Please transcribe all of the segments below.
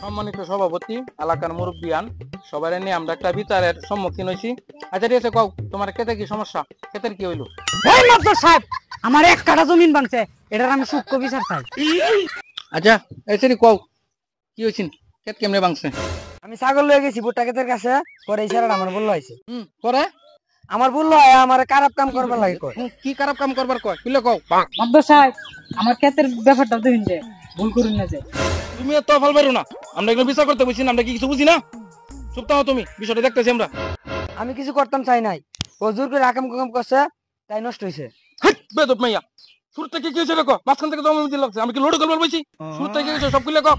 সম্মানিত সভাপতি, এলাকার মুরব্বিয়ান, সবাই নিয়ে আমরা একটা বিচারের সম্মুখীন হয়েছি। আচ্ছা ঠিক আছে, কও তোমার ক্ষেতে কি সমস্যা? ক্ষেতের কি হইলো? এই মাদ্দার সাহেব, আমার 1 কাঠা জমিন ভাঙছে, এটার আমি সূক্ষ্ম বিচার চাই। আচ্ছা এই সেরি কও কি হইছিন? ক্ষেত কেমনে ভাঙছে? আমি ছাগল লয়ে গেছি ভুট্টা ক্ষেতের কাছে, পরে ইশারা আমার বললো আইছে। পরে আমার বললো আমার খারাপ কাম করবার লাগে কয়। কি খারাপ কাম করবার কয়? খুলে কও। মাদ্দার সাহেব, আমার ক্ষেতের ব্যাপারটা দেখুন যে ভুল করুন না যে। তুমি তো ফল পারো না, আমরা এগুলো বিচার করতে বলছি না, আমরা কি কিছু বুঝি না? চুপ থাকো তুমি, বিষয়টা দেখতেছি আমরা। আমি কিছু করতাম চাই নাই, ও জোর করে আকাম কুকাম করছে, তাই নষ্ট হয়েছে। হেট, বেদব মাইয়া, শুরু থেকে কি হয়েছে দেখো, মাঝখান থেকে জমি দিতে লাগছে, আমি কি লোড করবার বলছি? শুরু থেকে কি হয়েছে সব খুলে কও।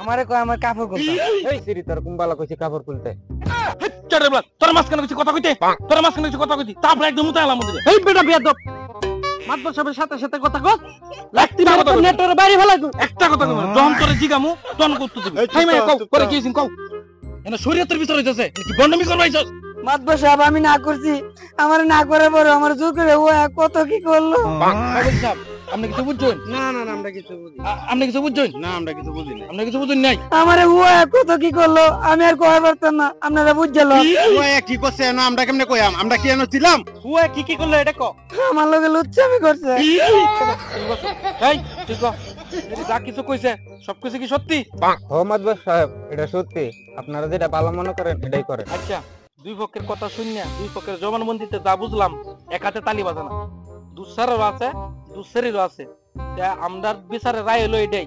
আমারে কয় আমার কাপড় খুলতে। এই সিরি তোর কুম্বালা কইছি কাপড় খুলতে। হেট, চারে বলা, তোর মাঝখানে কিছু কথা কইতে, তোর মাঝখানে কিছু কথা কইতি, তারপর একদম মুতা এলাম মধ্যে। এই বেটা বেয়াদব, মাতবর সাহেবের সাথে সাথে কথা কও, লাগতি না কথা নেটর বাইরে ফেলাই একটা কথা কও, দম করে জিগামু, দম করতে দিবি। এই মাইয়া কও, করে কি হইছিন কও। এনা শরীয়তের ভিতর হইতাছে, কি বন্ডমি করবাইছস? মাদ্দার সাহেব, আমি না করছি, আমার না করে পরে আমার জোর করে ও কত কি করলো। সভাপতি সাহেব, আপনি কিছু বুঝছেন? না না না, আমরা কিছু বুঝি আপনি কিছু বুঝছেন? না, আমরা কিছু বুঝি না। আপনি কিছু বুঝছেন নাই? আমারে ও কত কি করলো, আমি আর কয় পারতাম না, আপনারা বুঝছিল। ওয়া কি করছে না, আমরা কেমনে কইয়াম? আমরা কি এনে ছিলাম? হুয়া কি করলো এটা কও। আমার লগে লুচ্চামি করছে। এই ঠিক কও, এই যা কিছু কইছে সবকিছু কি সত্যি? মোহাম্মদ সাহেব, এটা সত্যি, আপনারা যেটা ভালো মনে করেন এটাই করেন। আচ্ছা, দুই পক্ষের কথা শুনিয়া দুই পক্ষের জবানবন্দিতে যা বুঝলাম, এক হাতে তালি বাজানা, দুসারেরও আছে দুসারিরও আছে। আমরা বিচারের রায় হলো এটাই,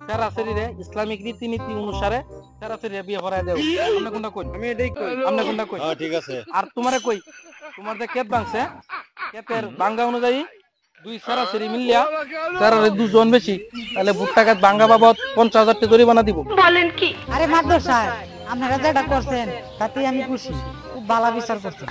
সেরাসেরিরে ইসলামিক রীতিনীতি অনুসারে সেরাসেরিরে বিয়ে করাই দেব। আমরা কোনটা কই? আমি এটাই কই। আমরা কোনটা কই? হ্যাঁ ঠিক আছে। আর তোমারে কই, তোমার যে ক্ষেত ভাঙছে, ক্ষেতের ভাঙ্গা অনুযায়ী দুই সেরাসেরি মিলিয়া সেরারে 2 জন বেশি, তাহলে ভুট্টা ক্ষেত ভাঙ্গা বাবদ 50,000 টাকা জরিমানা দিব। আরে মাদ্দার সাহেব, আপনারা যেটা করছেন তাতে আমি খুশি, খুব ভালো বিচার করছেন।